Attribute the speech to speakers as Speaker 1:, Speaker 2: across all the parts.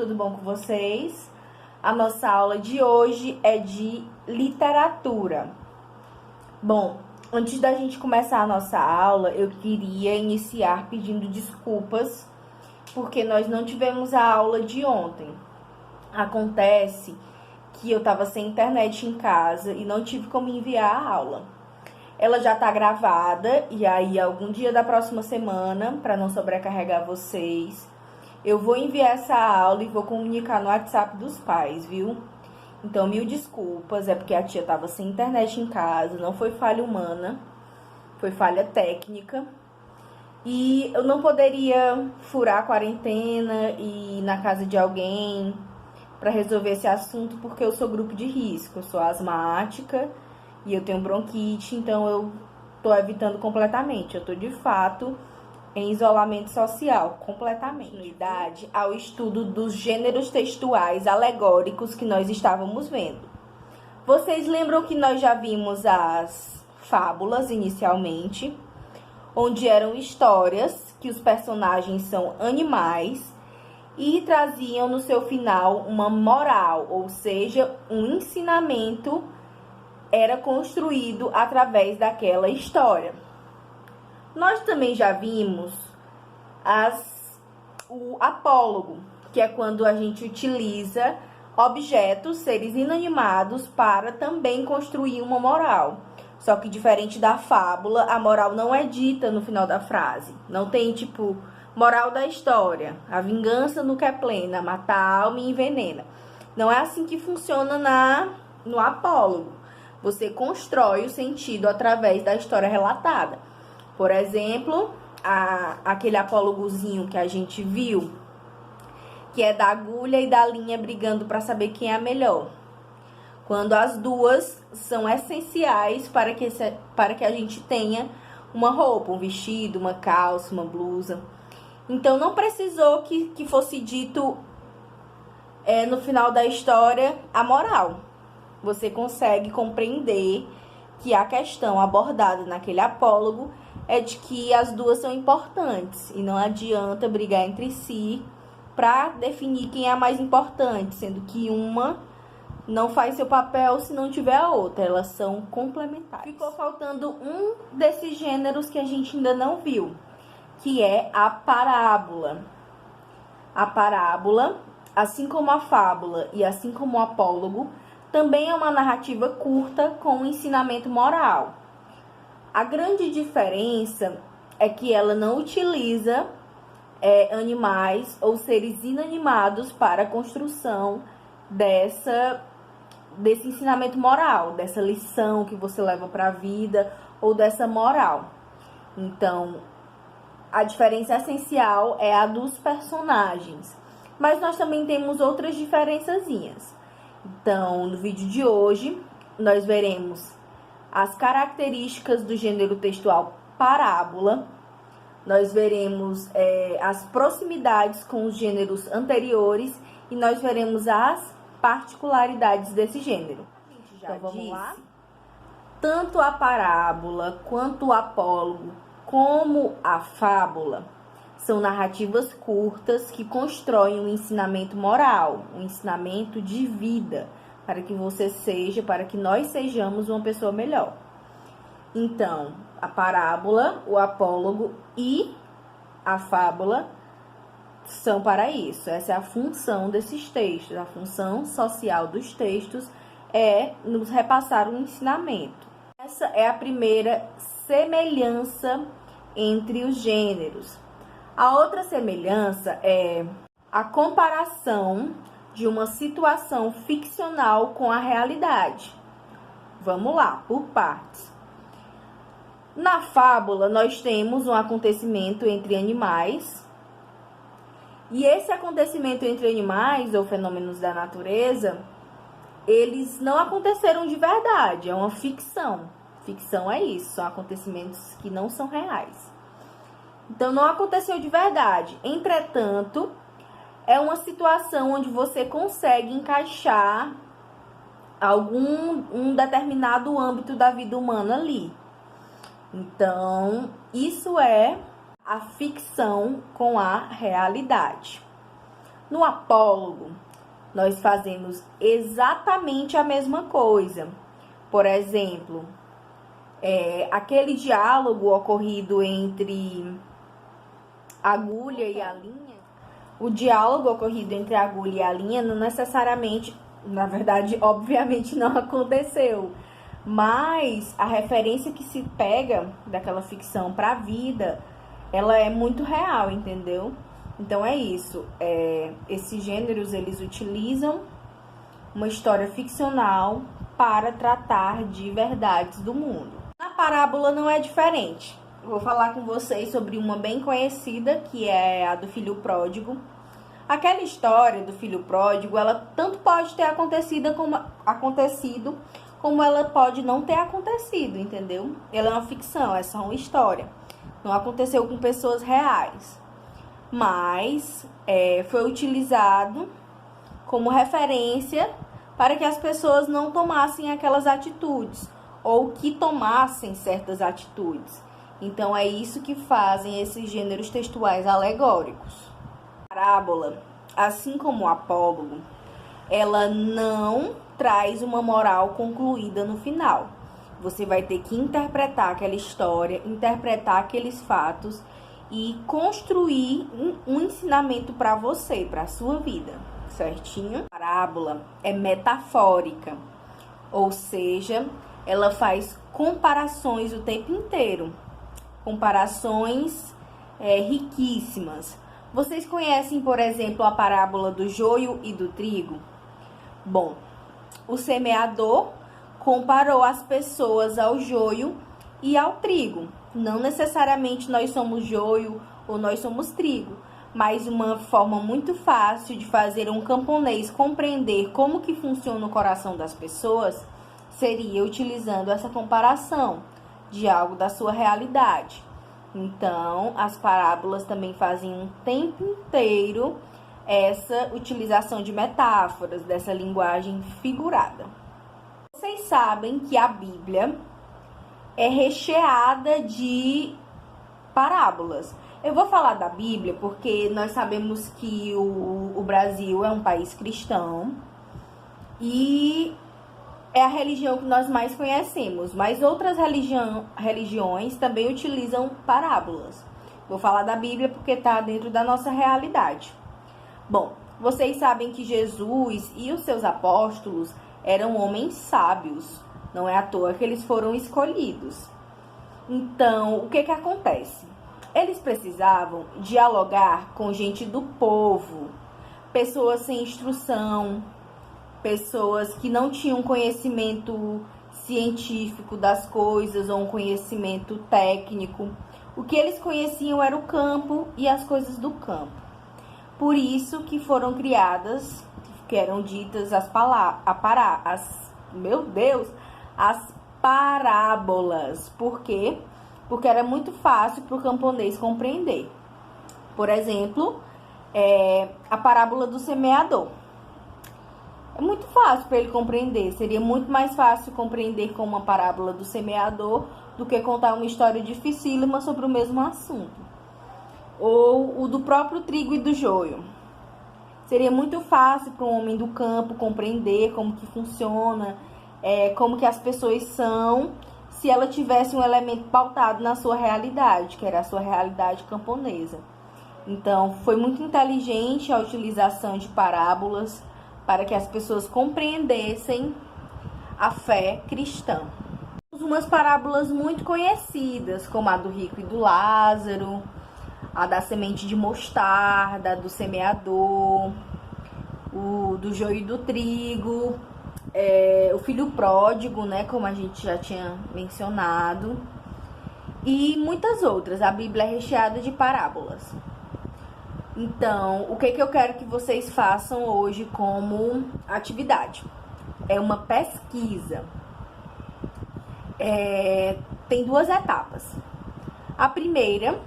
Speaker 1: tudo bom com vocês? A nossa aula de hoje é de literatura. Bom, antes da gente começar a nossa aula, eu queria iniciar pedindo desculpas, porque nós não tivemos a aula de ontem. Acontece que eu estava sem internet em casa e não tive como enviar a aula. Ela já está gravada e aí algum dia da próxima semana, para não sobrecarregar vocês, eu vou enviar essa aula e vou comunicar no WhatsApp dos pais, viu? Então, mil desculpas, é porque a tia estava sem internet em casa, não foi falha humana, foi falha técnica. E eu não poderia furar a quarentena e ir na casa de alguém para resolver esse assunto, porque eu sou grupo de risco, eu sou asmática e eu tenho bronquite, então eu tô evitando completamente. Eu tô, de fato, em isolamento social, completamente. Continuidade ao estudo dos gêneros textuais alegóricos que nós estávamos vendo. Vocês lembram que nós já vimos as fábulas inicialmente, onde eram histórias que os personagens são animais e traziam no seu final uma moral, ou seja, um ensinamento era construído através daquela história. Nós também já vimos o apólogo, que é quando a gente utiliza objetos, seres inanimados, para também construir uma moral. Só que diferente da fábula, a moral não é dita no final da frase. Não tem, tipo, moral da história, a vingança nunca é plena, mata a alma e envenena. Não é assim que funciona no apólogo. Você constrói o sentido através da história relatada. Por exemplo, aquele apólogozinho que a gente viu, que é da agulha e da linha brigando para saber quem é a melhor. Quando as duas são essenciais para que a gente tenha uma roupa, um vestido, uma calça, uma blusa. Então, não precisou que fosse dito no final da história a moral. Você consegue compreender que a questão abordada naquele apólogo é de que as duas são importantes e não adianta brigar entre si para definir quem é a mais importante, sendo que uma não faz seu papel se não tiver a outra, elas são complementares. Ficou faltando um desses gêneros que a gente ainda não viu, que é a parábola. A parábola, assim como a fábula e assim como o apólogo, também é uma narrativa curta com um ensinamento moral. A grande diferença é que ela não utiliza animais ou seres inanimados para a construção desse ensinamento moral, dessa lição que você leva para a vida ou dessa moral. Então, a diferença essencial é a dos personagens. Mas nós também temos outras diferençazinhas. Então, no vídeo de hoje, nós veremos as características do gênero textual parábola. Nós veremos as proximidades com os gêneros anteriores e nós veremos as particularidades desse gênero. Então, vamos lá? Tanto a parábola quanto o apólogo, como a fábula, são narrativas curtas que constroem um ensinamento moral, um ensinamento de vida, para que nós sejamos uma pessoa melhor. Então, a parábola, o apólogo e a fábula são para isso. Essa é a função desses textos. A função social dos textos é nos repassar um ensinamento. Essa é a primeira semelhança entre os gêneros. A outra semelhança é a comparação de uma situação ficcional com a realidade. Vamos lá, por partes. Na fábula, nós temos um acontecimento entre animais. E esse acontecimento entre animais, ou fenômenos da natureza, eles não aconteceram de verdade, é uma ficção. Ficção é isso, são acontecimentos que não são reais. Então, não aconteceu de verdade. Entretanto, é uma situação onde você consegue encaixar um determinado âmbito da vida humana ali. Então, isso é a ficção com a realidade. No apólogo, nós fazemos exatamente a mesma coisa. Por exemplo, aquele diálogo ocorrido entre a agulha e a linha. O diálogo ocorrido entre a agulha e a linha não necessariamente, na verdade, obviamente não aconteceu. Mas a referência que se pega daquela ficção para a vida, ela é muito real, entendeu? Então é isso. Esses gêneros, eles utilizam uma história ficcional para tratar de verdades do mundo. Na parábola não é diferente. Vou falar com vocês sobre uma bem conhecida, que é a do filho pródigo. Aquela história do filho pródigo, ela tanto pode ter acontecido como ela pode não ter acontecido, entendeu? Ela é uma ficção, é só uma história. Não aconteceu com pessoas reais. Mas foi utilizado como referência para que as pessoas não tomassem aquelas atitudes ou que tomassem certas atitudes. Então é isso que fazem esses gêneros textuais alegóricos. A parábola, assim como o apólogo, ela não traz uma moral concluída no final. Você vai ter que interpretar aquela história, interpretar aqueles fatos e construir um ensinamento para você, para a sua vida, certinho? A parábola é metafórica, ou seja, ela faz comparações o tempo inteiro, comparações riquíssimas. Vocês conhecem, por exemplo, a parábola do joio e do trigo? Bom, o semeador comparou as pessoas ao joio e ao trigo. Não necessariamente nós somos joio ou nós somos trigo, mas uma forma muito fácil de fazer um camponês compreender como que funciona o coração das pessoas seria utilizando essa comparação de algo da sua realidade. Então, as parábolas também fazem um tempo inteiro essa utilização de metáforas, dessa linguagem figurada. Vocês sabem que a Bíblia é recheada de parábolas. Eu vou falar da Bíblia porque nós sabemos que o Brasil é um país cristão e é a religião que nós mais conhecemos, mas outras religiões também utilizam parábolas. Vou falar da Bíblia porque está dentro da nossa realidade. Bom, vocês sabem que Jesus e os seus apóstolos eram homens sábios. Não é à toa que eles foram escolhidos. Então, o que acontece? Eles precisavam dialogar com gente do povo, pessoas sem instrução, pessoas que não tinham conhecimento científico das coisas ou um conhecimento técnico. O que eles conheciam era o campo e as coisas do campo. Por isso que foram criadas, que eram ditas as parábolas. Por quê? Porque era muito fácil para o camponês compreender. Por exemplo, a parábola do semeador. É muito fácil para ele compreender. Seria muito mais fácil compreender com uma parábola do semeador do que contar uma história dificílima sobre o mesmo assunto. Ou o do próprio trigo e do joio. Seria muito fácil para um homem do campo compreender como que funciona, como que as pessoas são, se ela tivesse um elemento pautado na sua realidade, que era a sua realidade camponesa. Então, foi muito inteligente a utilização de parábolas para que as pessoas compreendessem a fé cristã. Umas parábolas muito conhecidas, como a do rico e do Lázaro, a da semente de mostarda, do semeador, o do joio e do trigo, o filho pródigo, né, como a gente já tinha mencionado, e muitas outras. A Bíblia é recheada de parábolas. Então, o que eu quero que vocês façam hoje como atividade? É uma pesquisa. Tem duas etapas. A primeira,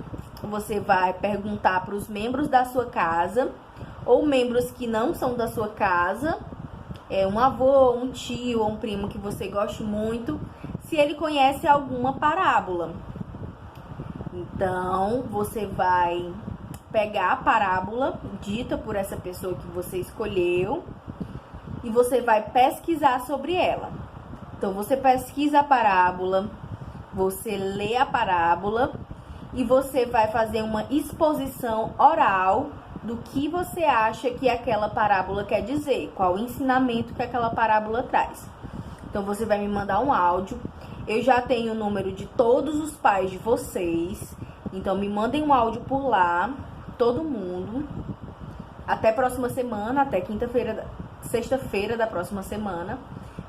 Speaker 1: você vai perguntar para os membros da sua casa, ou membros que não são da sua casa, um avô, um tio ou um primo que você goste muito, se ele conhece alguma parábola. Então, você vai pegar a parábola dita por essa pessoa que você escolheu e você vai pesquisar sobre ela. Então, você pesquisa a parábola, você lê a parábola e você vai fazer uma exposição oral do que você acha que aquela parábola quer dizer, qual o ensinamento que aquela parábola traz. Então, você vai me mandar um áudio. Eu já tenho o número de todos os pais de vocês. Então, me mandem um áudio por lá, todo mundo. Até próxima semana, até sexta-feira da próxima semana.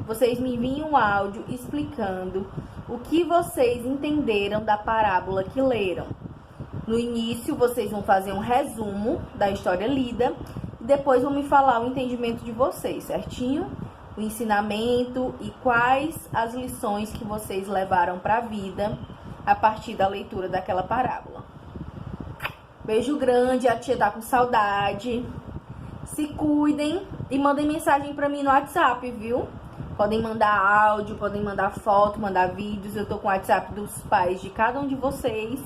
Speaker 1: Vocês me enviem um áudio explicando o que vocês entenderam da parábola que leram. No início, vocês vão fazer um resumo da história lida. E depois vão me falar o entendimento de vocês, certinho? O ensinamento e quais as lições que vocês levaram para a vida a partir da leitura daquela parábola. Beijo grande, a tia tá com saudade. Se cuidem e mandem mensagem para mim no WhatsApp, viu? Podem mandar áudio, podem mandar foto, mandar vídeos. Eu tô com o WhatsApp dos pais de cada um de vocês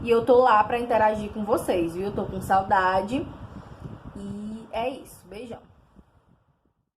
Speaker 1: e eu tô lá para interagir com vocês, viu? Eu tô com saudade e é isso. Beijão.